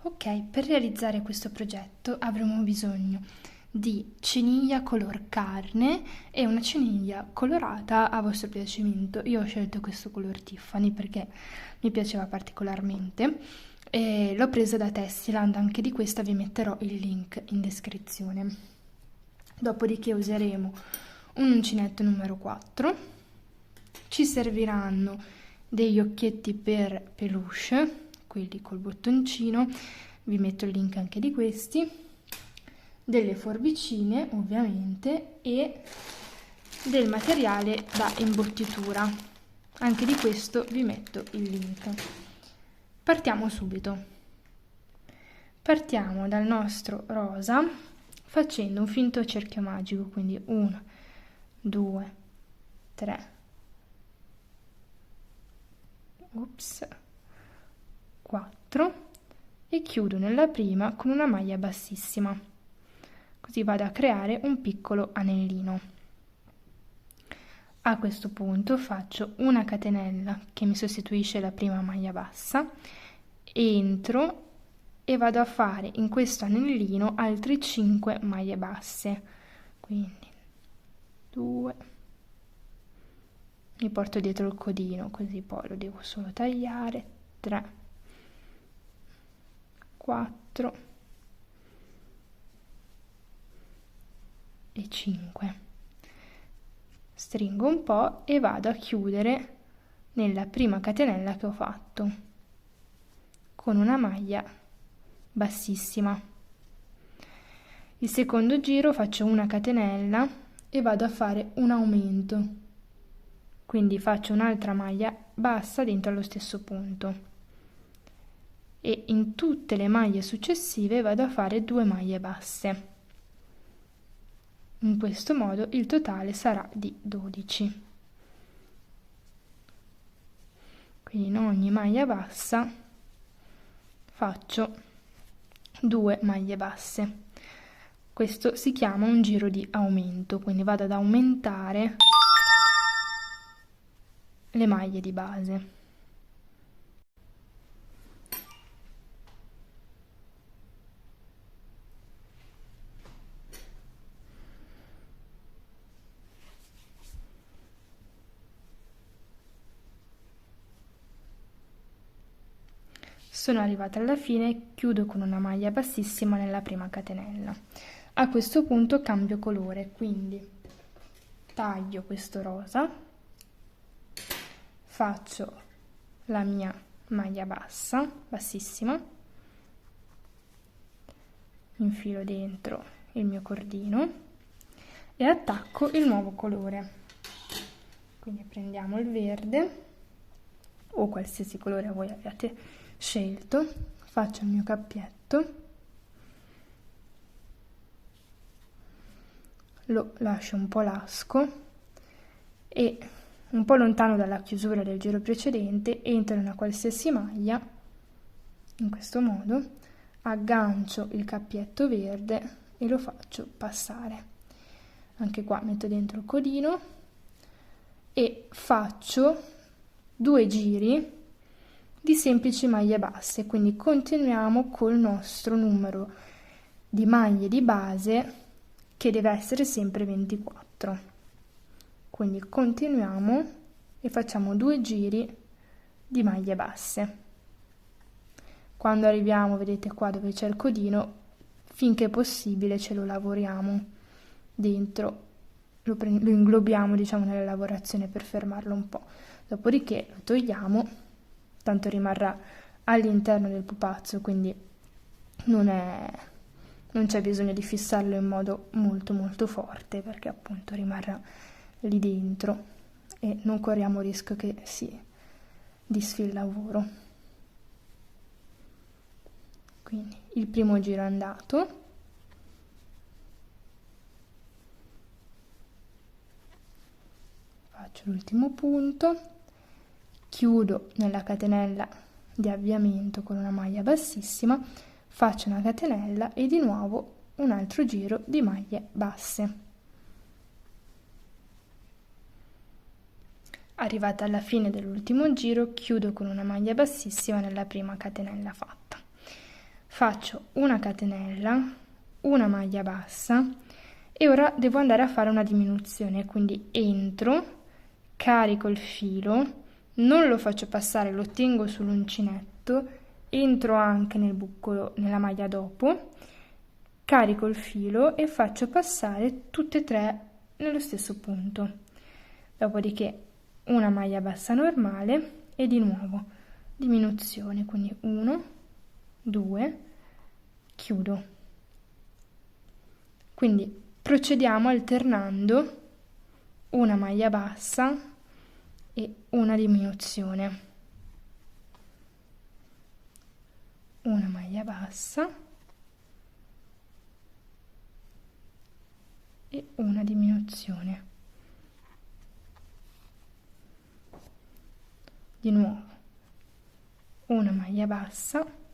Ok, per realizzare questo progetto avremo bisogno di ciniglia color carne e una ciniglia colorata a vostro piacimento. Io ho scelto questo color Tiffany perché mi piaceva particolarmente e l'ho presa da Tessiland, anche di questa vi metterò il link in descrizione. Dopodiché useremo un uncinetto numero 4, ci serviranno degli occhietti per peluche, quelli col bottoncino, vi metto il link anche di questi, delle forbicine ovviamente e del materiale da imbottitura, anche di questo vi metto il link. Partiamo subito. Partiamo dal nostro rosa facendo un finto cerchio magico, quindi 1, 2, 3, ops, 4 e chiudo nella prima con una maglia bassissima, così vado a creare un piccolo anellino. A questo punto faccio una catenella che mi sostituisce la prima maglia bassa, entro e vado a fare in questo anellino altre 5 maglie basse, quindi 2, mi porto dietro il codino così poi lo devo solo tagliare, 3, 4 e 5. Stringo un po' e vado a chiudere nella prima catenella che ho fatto con una maglia bassissima. Il secondo giro faccio una catenella e vado a fare un aumento, quindi faccio un'altra maglia bassa dentro allo stesso punto e in tutte le maglie successive vado a fare 2 maglie basse. In questo modo il totale sarà di 12. Quindi in ogni maglia bassa faccio 2 maglie basse. Questo si chiama un giro di aumento, quindi vado ad aumentare le maglie di base. Sono arrivata alla fine, chiudo con una maglia bassissima nella prima catenella. A questo punto cambio colore, quindi taglio questo rosa, faccio la mia maglia bassa, bassissima, infilo dentro il mio cordino e attacco il nuovo colore. Quindi prendiamo il verde o qualsiasi colore voi abbiate scelto, faccio il mio cappietto, lo lascio un po' lasco e un po' lontano dalla chiusura del giro precedente entro in una qualsiasi maglia, in questo modo, aggancio il cappietto verde e lo faccio passare. Anche qua metto dentro il codino e faccio 2 giri di semplici maglie basse, quindi continuiamo col nostro numero di maglie di base che deve essere sempre 24. Quindi continuiamo e facciamo 2 giri di maglie basse. Quando arriviamo, vedete qua dove c'è il codino, finché possibile ce lo lavoriamo dentro, lo inglobiamo diciamo nella lavorazione per fermarlo un po'. Dopodiché lo togliamo, tanto rimarrà all'interno del pupazzo, quindi non c'è bisogno di fissarlo in modo molto forte perché appunto rimarrà lì dentro e non corriamo il rischio che si disfi il lavoro. Quindi il primo giro è andato, faccio l'ultimo punto, chiudo nella catenella di avviamento con una maglia bassissima, faccio una catenella e di nuovo un altro giro di maglie basse. Arrivata alla fine dell'ultimo giro, chiudo con una maglia bassissima nella prima catenella fatta. faccio una catenella, una maglia bassa e ora devo andare a fare una diminuzione, quindi entro, carico il filo, non lo faccio passare, lo tengo sull'uncinetto, entro anche nel buco, nella maglia dopo, carico il filo e faccio passare tutte e tre nello stesso punto. Dopodiché una maglia bassa normale e di nuovo diminuzione, quindi 1, 2, chiudo. Quindi procediamo alternando una maglia bassa e una diminuzione. Una maglia bassa e una diminuzione. Di nuovo una maglia bassa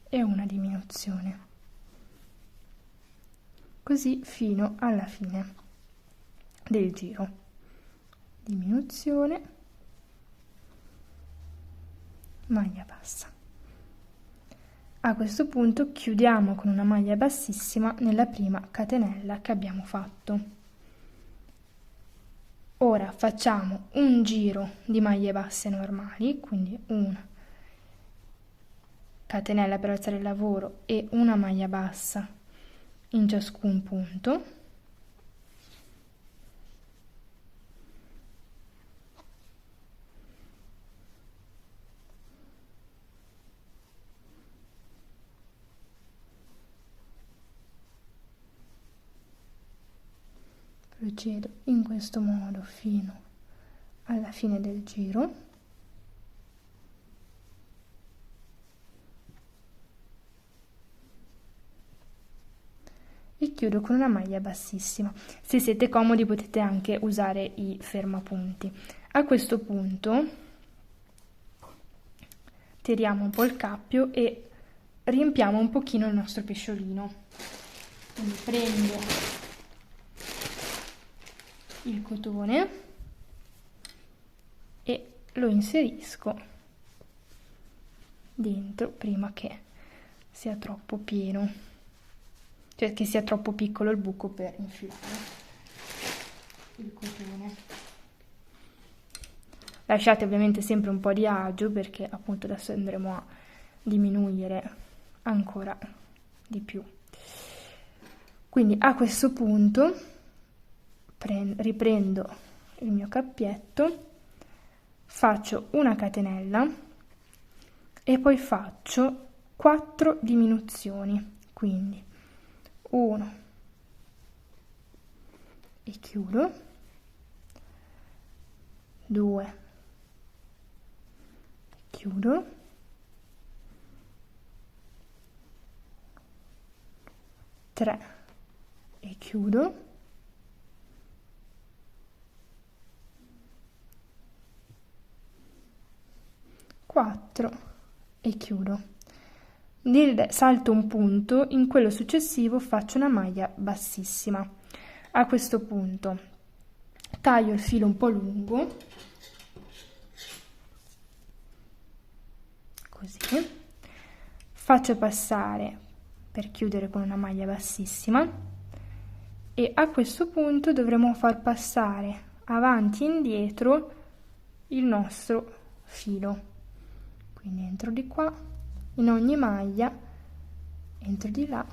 e una diminuzione, così fino alla fine del giro. Diminuzione, maglia bassa. A questo punto chiudiamo con una maglia bassissima nella prima catenella che abbiamo fatto. Ora facciamo un giro di maglie basse normali, quindi una catenella per alzare il lavoro e una maglia bassa in ciascun punto. Procedo in questo modo fino alla fine del giro. E chiudo con una maglia bassissima. Se siete comodi potete anche usare i fermapunti. A questo punto tiriamo un po' il cappio e riempiamo un pochino il nostro pesciolino. Quindi prendo il cotone e lo inserisco dentro prima che sia troppo pieno, cioè che sia troppo piccolo il buco per infilare il cotone. Lasciate ovviamente sempre un po' di agio perché appunto adesso andremo a diminuire ancora di più. Quindi a questo punto riprendo il mio cappietto, faccio una catenella e poi faccio 4 diminuzioni, quindi 1 e chiudo, 2, chiudo, 3 e chiudo, 4 e chiudo. Salto un punto, in quello successivo faccio una maglia bassissima. A questo punto taglio il filo un po' lungo, così, faccio passare per chiudere con una maglia bassissima e a questo punto dovremo far passare avanti e indietro il nostro filo. Quindi entro di qua, in ogni maglia, entro di là,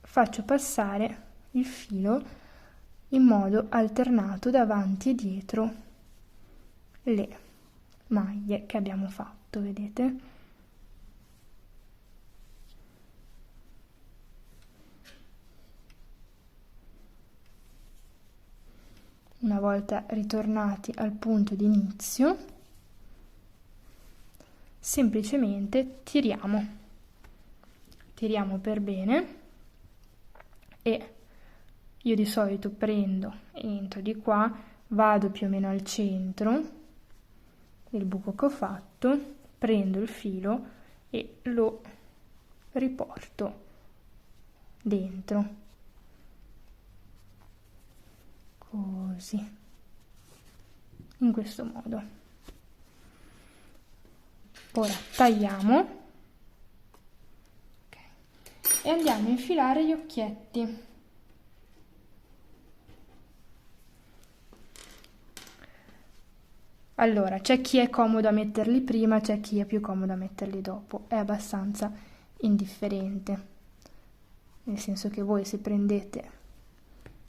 faccio passare il filo in modo alternato davanti e dietro le maglie che abbiamo fatto, vedete? Una volta ritornati al punto di inizio, semplicemente tiriamo per bene e io di solito prendo, entro di qua, vado più o meno al centro del buco che ho fatto, prendo il filo e lo riporto dentro. Così, in questo modo. Ora tagliamo, okay, e andiamo a infilare gli occhietti. Allora, c'è chi è comodo a metterli prima, c'è chi è più comodo a metterli dopo, è abbastanza indifferente, nel senso che voi se prendete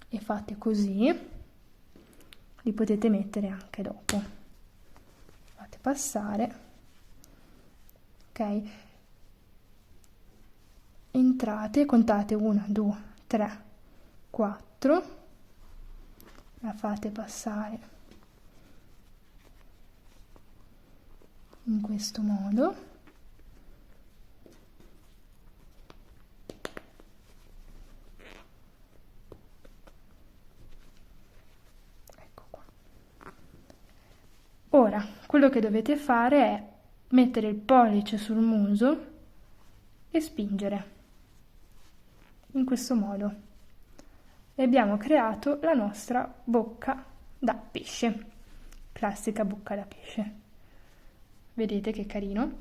e fate così, li potete mettere anche dopo. Fate passare, ok? Entrate, contate 1, 2, 3, 4, la fate passare in questo modo. Ecco qua. Ora, quello che dovete fare è mettere il pollice sul muso e spingere in questo modo. E abbiamo creato la nostra bocca da pesce, classica bocca da pesce. Vedete che carino?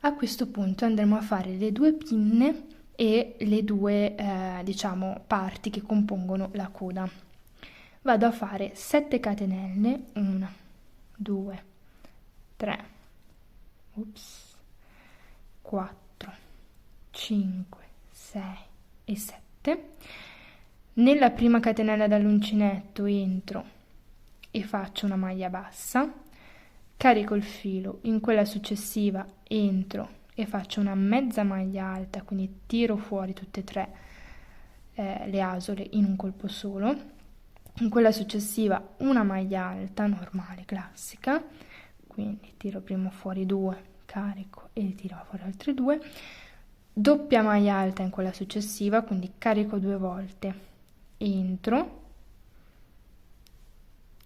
A questo punto andremo a fare le due pinne e le due, diciamo, parti che compongono la coda. Vado a fare 7 catenelle, 1, 2, 3, 4, 5, 6 e 7. Nella prima catenella dall'uncinetto entro e faccio una maglia bassa. Carico il filo, in quella successiva entro e faccio una mezza maglia alta, quindi tiro fuori tutte e tre le asole in un colpo solo. In quella successiva una maglia alta, normale, classica, quindi tiro prima fuori 2, carico e tiro fuori altre 2. Doppia maglia alta in quella successiva, quindi carico 2 volte, entro,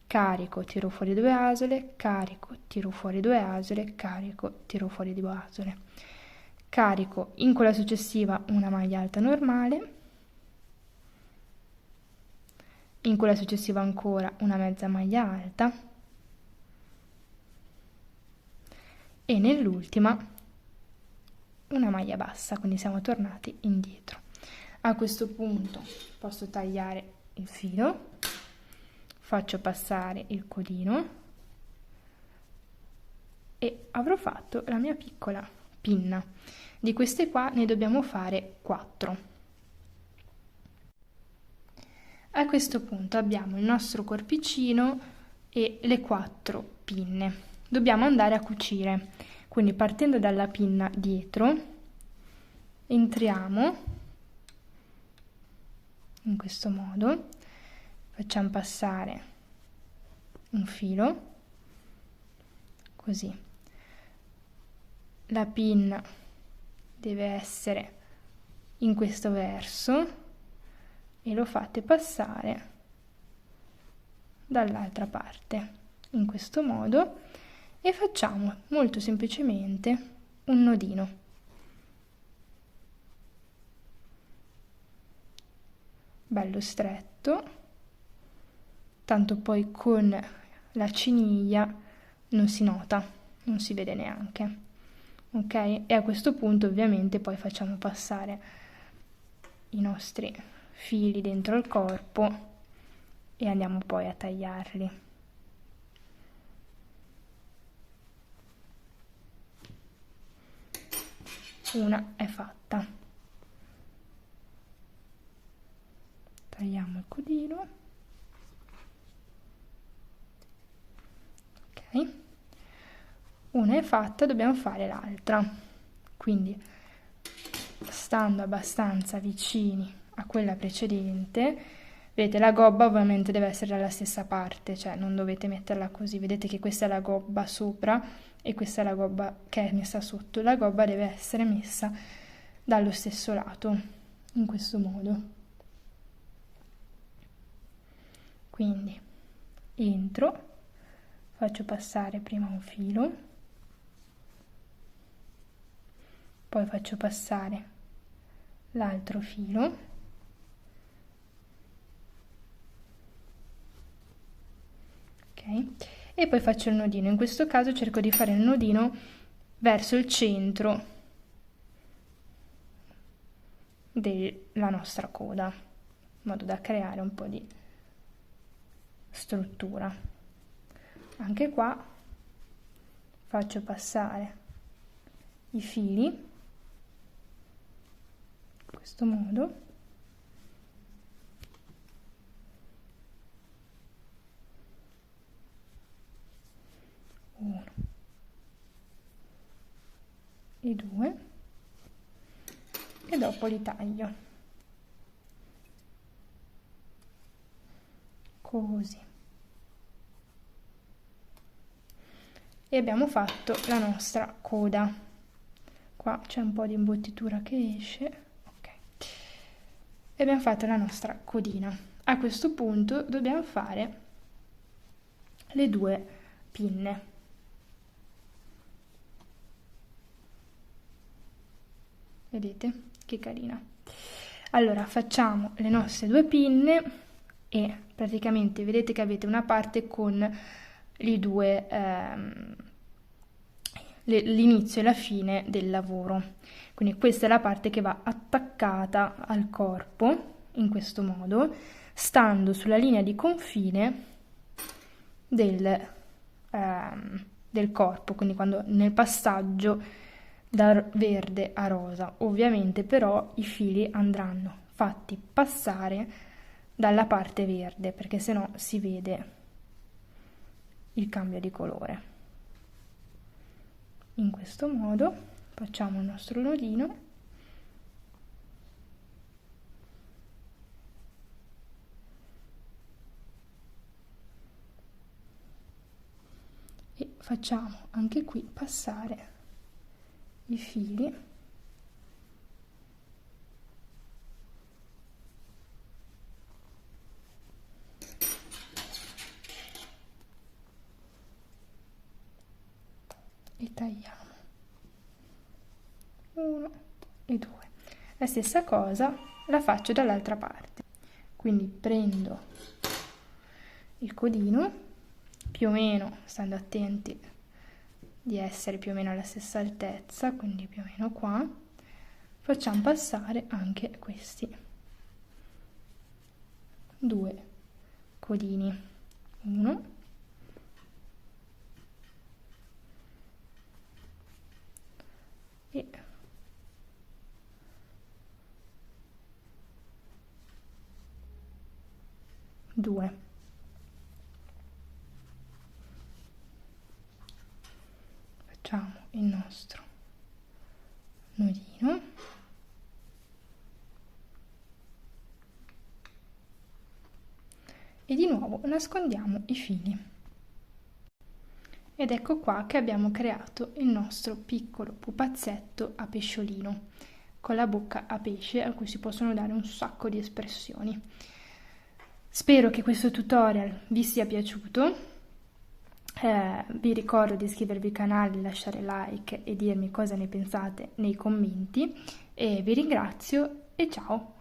carico, tiro fuori 2 asole, carico, tiro fuori 2 asole, carico, tiro fuori 2 asole. Carico in quella successiva una maglia alta normale, in quella successiva ancora una mezza maglia alta e nell'ultima una maglia bassa, quindi siamo tornati indietro. A questo punto posso tagliare il filo. Faccio passare il codino e avrò fatto la mia piccola pinna. Di queste qua ne dobbiamo fare 4. A questo punto abbiamo il nostro corpicino e le 4 pinne. Dobbiamo andare a cucire, quindi partendo dalla pinna dietro entriamo in questo modo. Facciamo passare un filo, così. La pinna deve essere in questo verso e lo fate passare dall'altra parte, in questo modo, e facciamo molto semplicemente un nodino. Bello stretto. Tanto poi con la ciniglia non si nota, non si vede neanche, ok? E a questo punto ovviamente poi facciamo passare i nostri fili dentro il corpo e andiamo poi a tagliarli. Una è fatta. Tagliamo il codino. Una è fatta, dobbiamo fare l'altra, quindi stando abbastanza vicini a quella precedente, vedete la gobba ovviamente deve essere dalla stessa parte, cioè non dovete metterla così, vedete che questa è la gobba sopra e questa è la gobba che è messa sotto, la gobba deve essere messa dallo stesso lato, in questo modo. Quindi entro, faccio passare prima un filo, poi faccio passare l'altro filo, ok? e poi faccio il nodino. In questo caso cerco di fare il nodino verso il centro della nostra coda, in modo da creare un po' di struttura. Anche qua faccio passare i fili in questo modo. Uno e due, e dopo li taglio così, e abbiamo fatto la nostra coda. Qua c'è un po' di imbottitura che esce, ok, e abbiamo fatto la nostra codina. A questo punto dobbiamo fare le due pinne. Vedete che carina? Allora facciamo le nostre due pinne e praticamente vedete che avete una parte con i due l'inizio e la fine del lavoro, quindi questa è la parte che va attaccata al corpo in questo modo, stando sulla linea di confine del corpo, quindi quando nel passaggio da verde a rosa. Ovviamente però i fili andranno fatti passare dalla parte verde, perché sennò si vede il cambio di colore. In questo modo facciamo il nostro nodino e facciamo anche qui passare i fili e tagliamo. Uno e due. La stessa cosa la faccio dall'altra parte, quindi prendo il codino, più o meno stando attenti di essere più o meno alla stessa altezza, quindi più o meno qua, facciamo passare anche questi due codini, uno e due. Facciamo il nostro nodino e di nuovo nascondiamo i fili. Ed ecco qua che abbiamo creato il nostro piccolo pupazzetto a pesciolino con la bocca a pesce, a cui si possono dare un sacco di espressioni. Spero che questo tutorial vi sia piaciuto. Vi ricordo di iscrivervi al canale, lasciare like e dirmi cosa ne pensate nei commenti, e vi ringrazio e ciao!